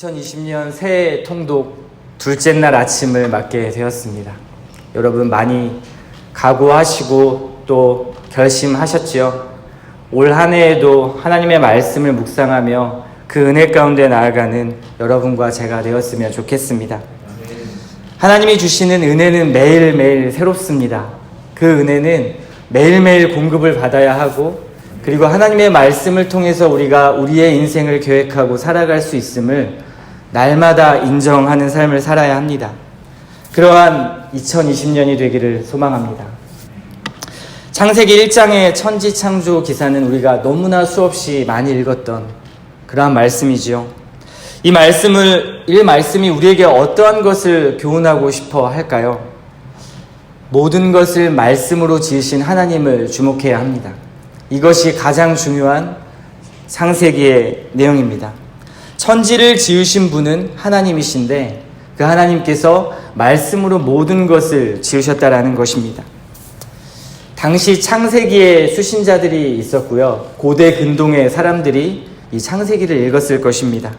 2020년 새해 통독 둘째 날 아침을 맞게 되었습니다. 여러분 많이 각오하시고 또 결심하셨지요? 올 한 해에도 하나님의 말씀을 묵상하며 그 은혜 가운데 나아가는 여러분과 제가 되었으면 좋겠습니다. 하나님이 주시는 은혜는 매일매일 새롭습니다. 그 은혜는 매일매일 공급을 받아야 하고, 그리고 하나님의 말씀을 통해서 우리가 우리의 인생을 계획하고 살아갈 수 있음을 날마다 인정하는 삶을 살아야 합니다. 그러한 2020년이 되기를 소망합니다. 창세기 1장의 천지창조 기사는 우리가 너무나 수없이 많이 읽었던 그러한 말씀이지요. 이 말씀이 우리에게 어떠한 것을 교훈하고 싶어 할까요? 모든 것을 말씀으로 지으신 하나님을 주목해야 합니다. 이것이 가장 중요한 창세기의 내용입니다. 천지를 지으신 분은 하나님이신데 그 하나님께서 말씀으로 모든 것을 지으셨다라는 것입니다. 당시 창세기에 수신자들이 있었고요. 고대 근동의 사람들이 이 창세기를 읽었을 것입니다.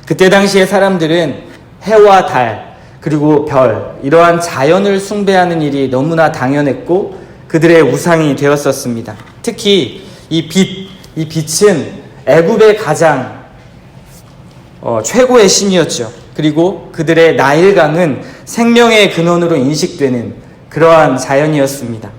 그때 당시의 사람들은 해와 달, 그리고 별, 이러한 자연을 숭배하는 일이 너무나 당연했고 그들의 우상이 되었었습니다. 특히 이 빛은 애굽의 가장 최고의 신이었죠. 그리고 그들의 나일강은 생명의 근원으로 인식되는 그러한 자연이었습니다.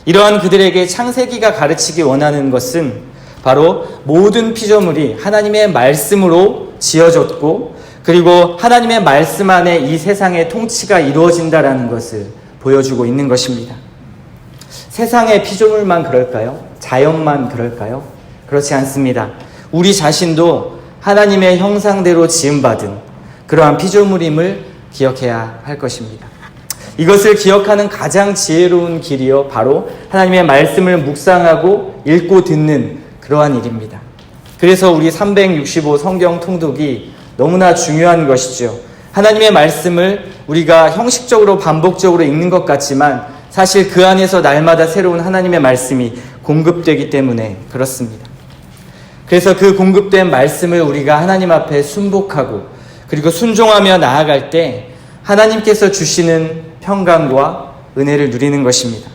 이러한 그들에게 창세기가 가르치기 원하는 것은 바로 모든 피조물이 하나님의 말씀으로 지어졌고, 그리고 하나님의 말씀 안에 이 세상의 통치가 이루어진다라는 것을 보여주고 있는 것입니다. 세상의 피조물만 그럴까요? 자연만 그럴까요? 그렇지 않습니다. 우리 자신도 하나님의 형상대로 지음받은 그러한 피조물임을 기억해야 할 것입니다. 이것을 기억하는 가장 지혜로운 길이요, 바로 하나님의 말씀을 묵상하고 읽고 듣는 그러한 일입니다. 그래서 우리 365 성경 통독이 너무나 중요한 것이죠. 하나님의 말씀을 우리가 형식적으로 반복적으로 읽는 것 같지만 사실 그 안에서 날마다 새로운 하나님의 말씀이 공급되기 때문에 그렇습니다. 그래서 그 공급된 말씀을 우리가 하나님 앞에 순복하고 그리고 순종하며 나아갈 때 하나님께서 주시는 평강과 은혜를 누리는 것입니다.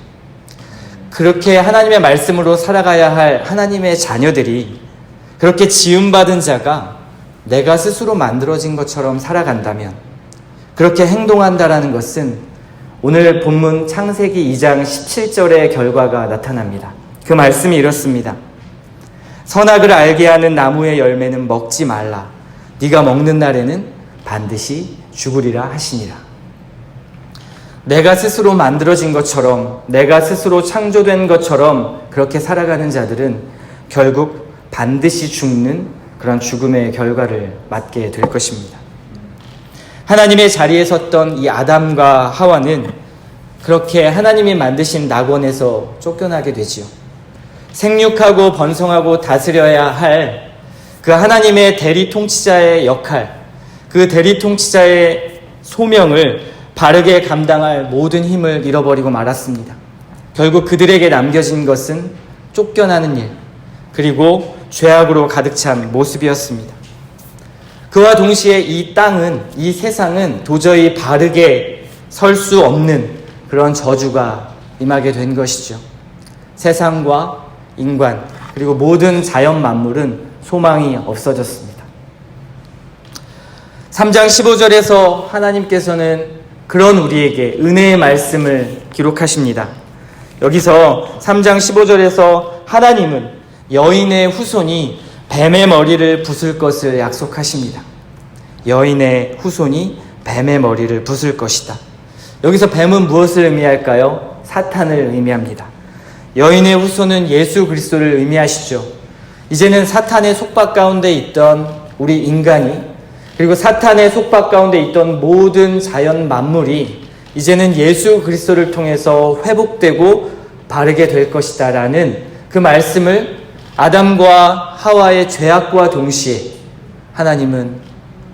그렇게 하나님의 말씀으로 살아가야 할 하나님의 자녀들이, 그렇게 지음받은 자가 내가 스스로 만들어진 것처럼 살아간다면, 그렇게 행동한다라는 것은 오늘 본문 창세기 2장 17절의 결과가 나타납니다. 그 말씀이 이렇습니다. 선악을 알게 하는 나무의 열매는 먹지 말라. 네가 먹는 날에는 반드시 죽으리라 하시니라. 내가 스스로 만들어진 것처럼, 내가 스스로 창조된 것처럼 그렇게 살아가는 자들은 결국 반드시 죽는 그런 죽음의 결과를 맞게 될 것입니다. 하나님의 자리에 섰던 이 아담과 하와는 그렇게 하나님이 만드신 낙원에서 쫓겨나게 되지요. 생육하고 번성하고 다스려야 할 그 하나님의 대리 통치자의 역할, 그 대리 통치자의 소명을 바르게 감당할 모든 힘을 잃어버리고 말았습니다. 결국 그들에게 남겨진 것은 쫓겨나는 일, 그리고 죄악으로 가득 찬 모습이었습니다. 그와 동시에 이 땅은, 이 세상은 도저히 바르게 설 수 없는 그런 저주가 임하게 된 것이죠. 세상과 인간, 그리고 모든 자연 만물은 소망이 없어졌습니다. 3장 15절에서 하나님께서는 그런 우리에게 은혜의 말씀을 기록하십니다. 여기서 3장 15절에서 하나님은 여인의 후손이 뱀의 머리를 부술 것을 약속하십니다. 여인의 후손이 뱀의 머리를 부술 것이다. 여기서 뱀은 무엇을 의미할까요? 사탄을 의미합니다. 여인의 후손은 예수 그리스도를 의미하시죠. 이제는 사탄의 속박 가운데 있던 우리 인간이, 그리고 사탄의 속박 가운데 있던 모든 자연 만물이 이제는 예수 그리스도를 통해서 회복되고 바르게 될 것이다 라는 그 말씀을 아담과 하와의 죄악과 동시에 하나님은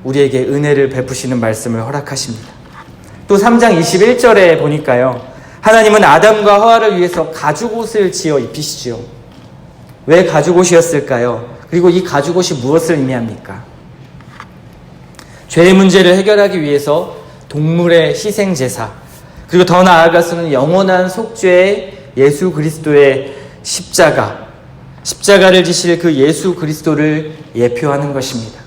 우리에게 은혜를 베푸시는 말씀을 허락하십니다. 또 3장 21절에 보니까요, 하나님은 아담과 하와를 위해서 가죽옷을 지어 입히시죠. 왜 가죽옷이었을까요? 그리고 이 가죽옷이 무엇을 의미합니까? 죄의 문제를 해결하기 위해서 동물의 희생제사, 그리고 더 나아가서는 영원한 속죄의 예수 그리스도의 십자가를 지실 그 예수 그리스도를 예표하는 것입니다.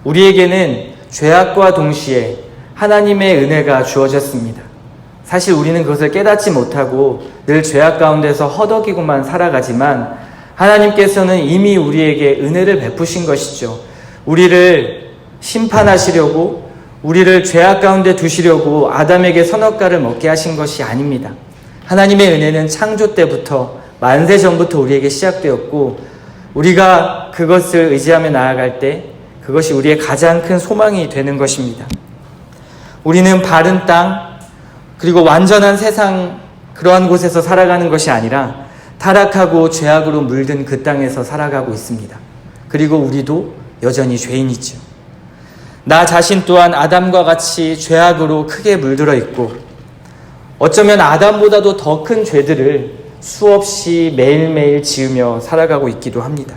우리에게는 죄악과 동시에 하나님의 은혜가 주어졌습니다. 사실 우리는 그것을 깨닫지 못하고 늘 죄악 가운데서 허덕이고만 살아가지만 하나님께서는 이미 우리에게 은혜를 베푸신 것이죠. 우리를 심판하시려고, 우리를 죄악 가운데 두시려고 아담에게 선악과를 먹게 하신 것이 아닙니다. 하나님의 은혜는 창조 때부터, 만세 전부터 우리에게 시작되었고, 우리가 그것을 의지하며 나아갈 때 그것이 우리의 가장 큰 소망이 되는 것입니다. 우리는 바른 땅, 그리고 완전한 세상, 그러한 곳에서 살아가는 것이 아니라 타락하고 죄악으로 물든 그 땅에서 살아가고 있습니다. 그리고 우리도 여전히 죄인이죠. 나 자신 또한 아담과 같이 죄악으로 크게 물들어 있고, 어쩌면 아담보다도 더 큰 죄들을 수없이 매일매일 지으며 살아가고 있기도 합니다.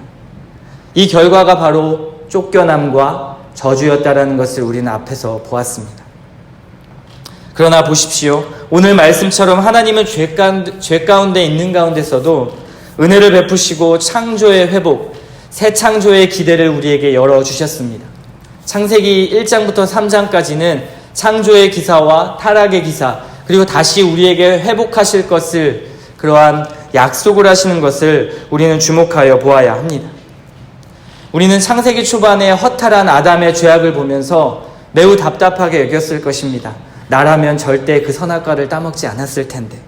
이 결과가 바로 쫓겨남과 저주였다라는 것을 우리는 앞에서 보았습니다. 그러나 보십시오. 오늘 말씀처럼 하나님은 죄 가운데 있는 가운데서도 은혜를 베푸시고 창조의 회복, 새 창조의 기대를 우리에게 열어주셨습니다. 창세기 1장부터 3장까지는 창조의 기사와 타락의 기사, 그리고 다시 우리에게 회복하실 것을, 그러한 약속을 하시는 것을 우리는 주목하여 보아야 합니다. 우리는 창세기 초반에 허탈한 아담의 죄악을 보면서 매우 답답하게 여겼을 것입니다. 나라면 절대 그 선악과를 따먹지 않았을 텐데.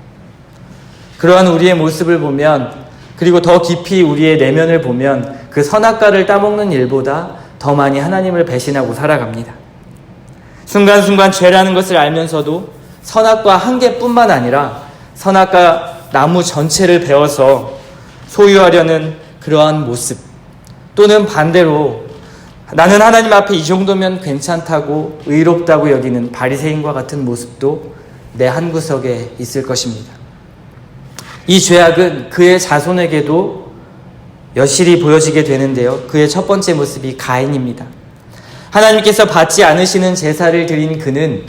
그러한 우리의 모습을 보면, 그리고 더 깊이 우리의 내면을 보면 그 선악과를 따먹는 일보다 더 많이 하나님을 배신하고 살아갑니다. 순간순간 죄라는 것을 알면서도 선악과 한 개뿐만 아니라 선악과 나무 전체를 베어서 소유하려는 그러한 모습, 또는 반대로 나는 하나님 앞에 이 정도면 괜찮다고 의롭다고 여기는 바리새인과 같은 모습도 내 한구석에 있을 것입니다. 이 죄악은 그의 자손에게도 여실히 보여지게 되는데요. 그의 첫 번째 모습이 가인입니다. 하나님께서 받지 않으시는 제사를 드린 그는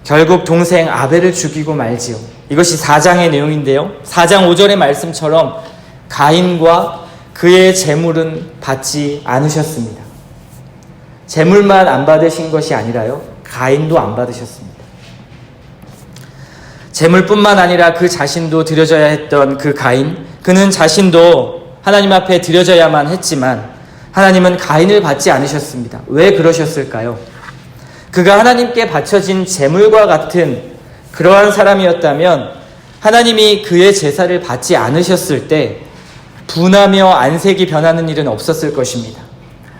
결국 동생 아벨을 죽이고 말지요. 이것이 4장의 내용인데요. 4장 5절의 말씀처럼 가인과 그의 재물은 받지 않으셨습니다. 재물만 안 받으신 것이 아니라요, 가인도 안 받으셨습니다. 재물뿐만 아니라 그 자신도 드려져야 했던 그 가인, 그는 자신도 하나님 앞에 드려져야만 했지만 하나님은 가인을 받지 않으셨습니다. 왜 그러셨을까요? 그가 하나님께 바쳐진 재물과 같은 그러한 사람이었다면 하나님이 그의 제사를 받지 않으셨을 때 분하며 안색이 변하는 일은 없었을 것입니다.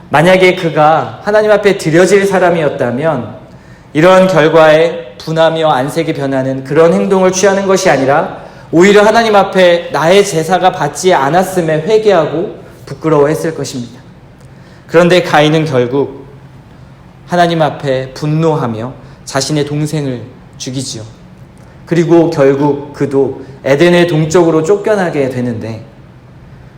만약에 그가 하나님 앞에 드려질 사람이었다면 이러한 결과에 분하며 안색이 변하는 그런 행동을 취하는 것이 아니라 오히려 하나님 앞에 나의 제사가 받지 않았음에 회개하고 부끄러워했을 것입니다. 그런데 가인은 결국 하나님 앞에 분노하며 자신의 동생을 죽이지요. 그리고 결국 그도 에덴의 동쪽으로 쫓겨나게 되는데,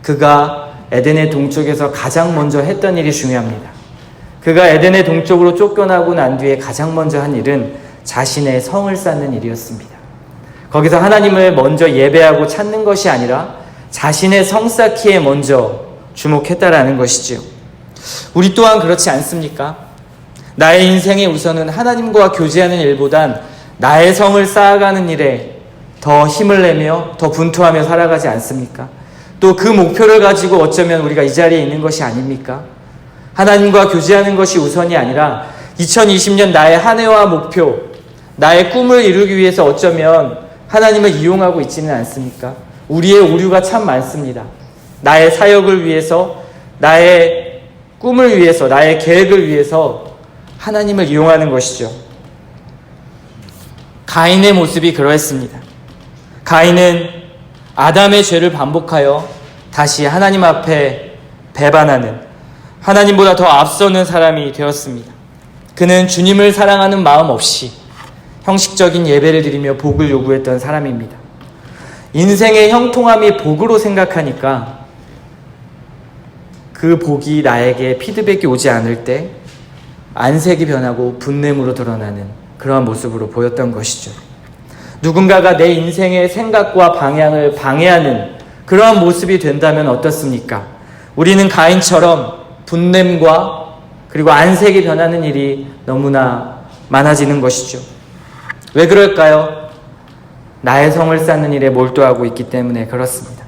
그가 에덴의 동쪽에서 가장 먼저 했던 일이 중요합니다. 그가 에덴의 동쪽으로 쫓겨나고 난 뒤에 가장 먼저 한 일은 자신의 성을 쌓는 일이었습니다. 거기서 하나님을 먼저 예배하고 찾는 것이 아니라 자신의 성 쌓기에 먼저 주목했다라는 것이지요. 우리 또한 그렇지 않습니까? 나의 인생의 우선은 하나님과 교제하는 일보단 나의 성을 쌓아가는 일에 더 힘을 내며 더 분투하며 살아가지 않습니까? 또 그 목표를 가지고 어쩌면 우리가 이 자리에 있는 것이 아닙니까? 하나님과 교제하는 것이 우선이 아니라 2020년 나의 한 해와 목표, 나의 꿈을 이루기 위해서 어쩌면 하나님을 이용하고 있지는 않습니까? 우리의 오류가 참 많습니다. 나의 사역을 위해서, 나의 꿈을 위해서, 나의 계획을 위해서 하나님을 이용하는 것이죠. 가인의 모습이 그러했습니다. 가인은 아담의 죄를 반복하여 다시 하나님 앞에 배반하는, 하나님보다 더 앞서는 사람이 되었습니다. 그는 주님을 사랑하는 마음 없이 형식적인 예배를 드리며 복을 요구했던 사람입니다. 인생의 형통함이 복으로 생각하니까 그 복이 나에게 피드백이 오지 않을 때 안색이 변하고 분냄으로 드러나는 그러한 모습으로 보였던 것이죠. 누군가가 내 인생의 생각과 방향을 방해하는 그러한 모습이 된다면 어떻습니까? 우리는 가인처럼 분냄과 그리고 안색이 변하는 일이 너무나 많아지는 것이죠. 왜 그럴까요? 나의 성을 쌓는 일에 몰두하고 있기 때문에 그렇습니다.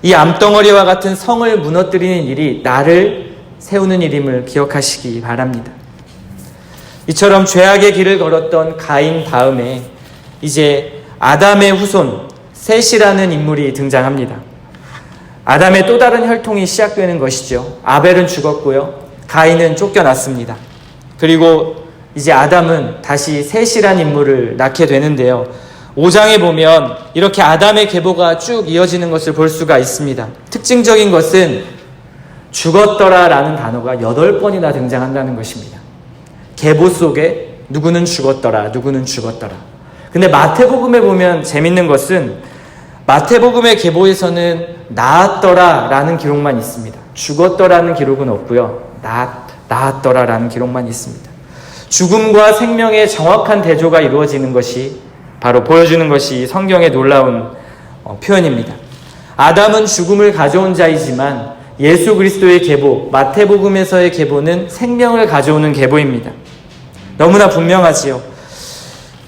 이 암덩어리와 같은 성을 무너뜨리는 일이 나를 세우는 일임을 기억하시기 바랍니다. 이처럼 죄악의 길을 걸었던 가인 다음에 이제 아담의 후손 셋이라는 인물이 등장합니다. 아담의 또 다른 혈통이 시작되는 것이죠. 아벨은 죽었고요. 가인은 쫓겨났습니다. 그리고 이제 아담은 다시 셋이라는 인물을 낳게 되는데요. 5장에 보면 이렇게 아담의 계보가 쭉 이어지는 것을 볼 수가 있습니다. 특징적인 것은 죽었더라 라는 단어가 8번이나 등장한다는 것입니다. 계보 속에 누구는 죽었더라, 누구는 죽었더라. 근데 마태복음에 보면 재밌는 것은 마태복음의 계보에서는 나았더라 라는 기록만 있습니다. 죽었더라는 기록은 없고요. 나았더라 라는 기록만 있습니다. 죽음과 생명의 정확한 대조가 이루어지는 것이 바로 보여주는 것이 성경의 놀라운 표현입니다. 아담은 죽음을 가져온 자이지만 예수 그리스도의 계보, 마태복음에서의 계보는 생명을 가져오는 계보입니다. 너무나 분명하지요.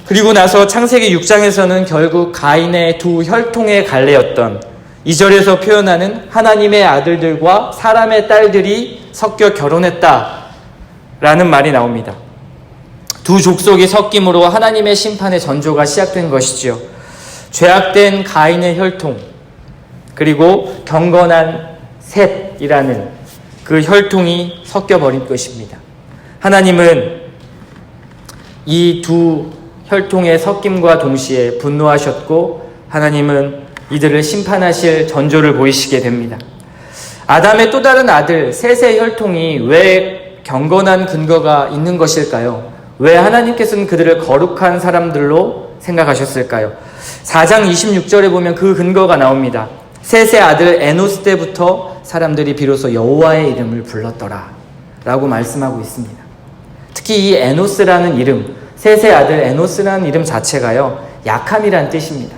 그리고 나서 창세기 6장에서는 결국 가인의 두 혈통의 갈래였던 2절에서 표현하는 하나님의 아들들과 사람의 딸들이 섞여 결혼했다라는 말이 나옵니다. 두 족속이 섞임으로 하나님의 심판의 전조가 시작된 것이지요. 죄악된 가인의 혈통, 그리고 경건한 셋이라는 그 혈통이 섞여버린 것입니다. 하나님은 이 두 혈통의 섞임과 동시에 분노하셨고 하나님은 이들을 심판하실 전조를 보이시게 됩니다. 아담의 또 다른 아들 셋의 혈통이 왜 경건한 근거가 있는 것일까요? 왜 하나님께서는 그들을 거룩한 사람들로 생각하셨을까요? 4장 26절에 보면 그 근거가 나옵니다. 셋의 아들 에노스 때부터 사람들이 비로소 여호와의 이름을 불렀더라 라고 말씀하고 있습니다. 특히 이 에노스라는 이름, 셋의 아들 에노스라는 이름 자체가요, 약함이란 뜻입니다.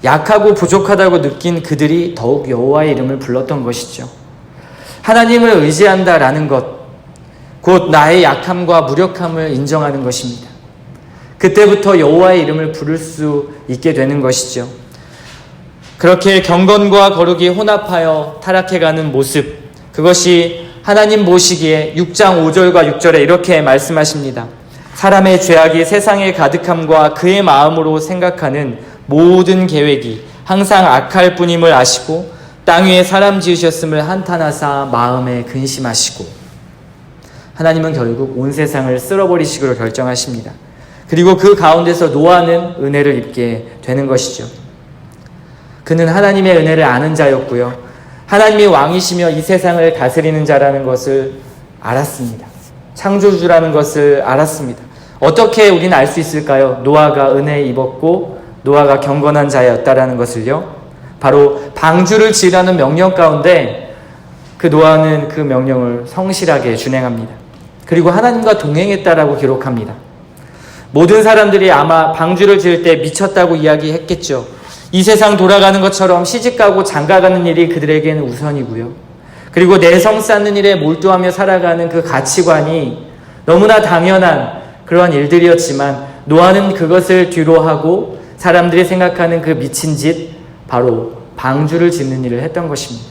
약하고 부족하다고 느낀 그들이 더욱 여호와의 이름을 불렀던 것이죠. 하나님을 의지한다라는 것, 곧 나의 약함과 무력함을 인정하는 것입니다. 그때부터 여호와의 이름을 부를 수 있게 되는 것이죠. 그렇게 경건과 거룩이 혼합하여 타락해가는 모습, 그것이 하나님 보시기에 6장 5절과 6절에 이렇게 말씀하십니다. 사람의 죄악이 세상에 가득함과 그의 마음으로 생각하는 모든 계획이 항상 악할 뿐임을 아시고 땅 위에 사람 지으셨음을 한탄하사 마음에 근심하시고. 하나님은 결국 온 세상을 쓸어버리시기로 결정하십니다. 그리고 그 가운데서 노아는 은혜를 입게 되는 것이죠. 그는 하나님의 은혜를 아는 자였고요. 하나님이 왕이시며 이 세상을 다스리는 자라는 것을 알았습니다. 창조주라는 것을 알았습니다. 어떻게 우리는 알 수 있을까요? 노아가 은혜에 입었고 노아가 경건한 자였다라는 것을요. 바로 방주를 지으라는 명령 가운데 그 노아는 그 명령을 성실하게 준행합니다. 그리고 하나님과 동행했다라고 기록합니다. 모든 사람들이 아마 방주를 지을 때 미쳤다고 이야기했겠죠. 이 세상 돌아가는 것처럼 시집가고 장가가는 일이 그들에게는 우선이고요. 그리고 내 성 쌓는 일에 몰두하며 살아가는 그 가치관이 너무나 당연한 그러한 일들이었지만 노아는 그것을 뒤로하고 사람들이 생각하는 그 미친 짓, 바로 방주를 짓는 일을 했던 것입니다.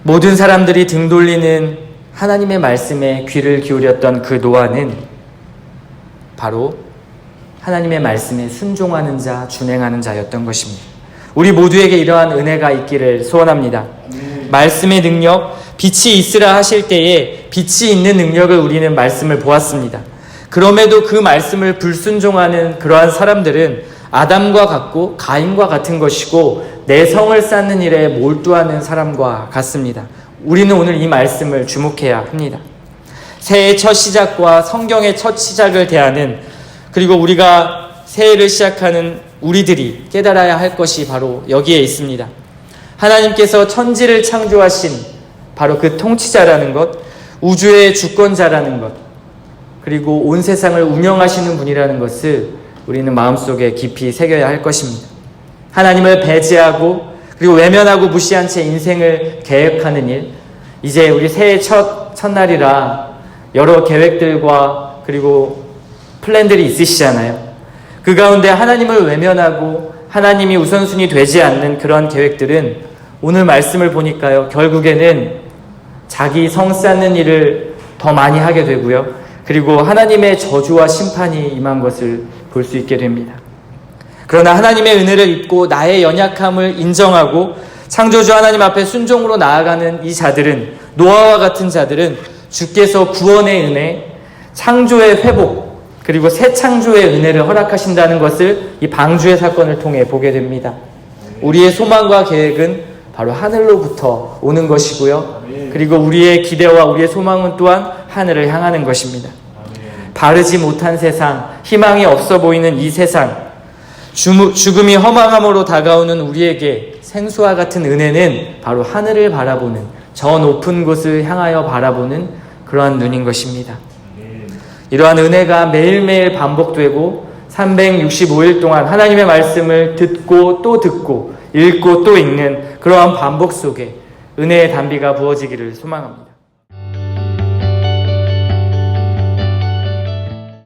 모든 사람들이 등 돌리는 하나님의 말씀에 귀를 기울였던 그 노아는 바로 하나님의 말씀에 순종하는 자, 준행하는 자였던 것입니다. 우리 모두에게 이러한 은혜가 있기를 소원합니다. 말씀의 능력, 빛이 있으라 하실 때에 빛이 있는 능력을 우리는 말씀을 보았습니다. 그럼에도 그 말씀을 불순종하는 그러한 사람들은 아담과 같고 가인과 같은 것이고 내 성을 쌓는 일에 몰두하는 사람과 같습니다. 우리는 오늘 이 말씀을 주목해야 합니다. 새해의 첫 시작과 성경의 첫 시작을 대하는, 그리고 우리가 새해를 시작하는 우리들이 깨달아야 할 것이 바로 여기에 있습니다. 하나님께서 천지를 창조하신 바로 그 통치자라는 것, 우주의 주권자라는 것, 그리고 온 세상을 운영하시는 분이라는 것을 우리는 마음속에 깊이 새겨야 할 것입니다. 하나님을 배제하고 그리고 외면하고 무시한 채 인생을 계획하는 일, 이제 우리 새해 첫날이라 여러 계획들과 그리고 플랜들이 있으시잖아요. 그 가운데 하나님을 외면하고 하나님이 우선순위 되지 않는 그런 계획들은 오늘 말씀을 보니까요, 결국에는 자기 성 쌓는 일을 더 많이 하게 되고요, 그리고 하나님의 저주와 심판이 임한 것을 볼 수 있게 됩니다. 그러나 하나님의 은혜를 입고 나의 연약함을 인정하고 창조주 하나님 앞에 순종으로 나아가는 이 자들은, 노아와 같은 자들은 주께서 구원의 은혜, 창조의 회복, 그리고 새 창조의 은혜를 허락하신다는 것을 이 방주의 사건을 통해 보게 됩니다. 우리의 소망과 계획은 바로 하늘로부터 오는 것이고요, 그리고 우리의 기대와 우리의 소망은 또한 하늘을 향하는 것입니다. 바르지 못한 세상, 희망이 없어 보이는 이 세상, 죽음이 허망함으로 다가오는 우리에게 생수와 같은 은혜는 바로 하늘을 바라보는, 저 높은 곳을 향하여 바라보는 그러한 눈인 것입니다. 이러한 은혜가 매일매일 반복되고 365일 동안 하나님의 말씀을 듣고 또 듣고 읽고 또 읽는 그러한 반복 속에 은혜의 단비가 부어지기를 소망합니다.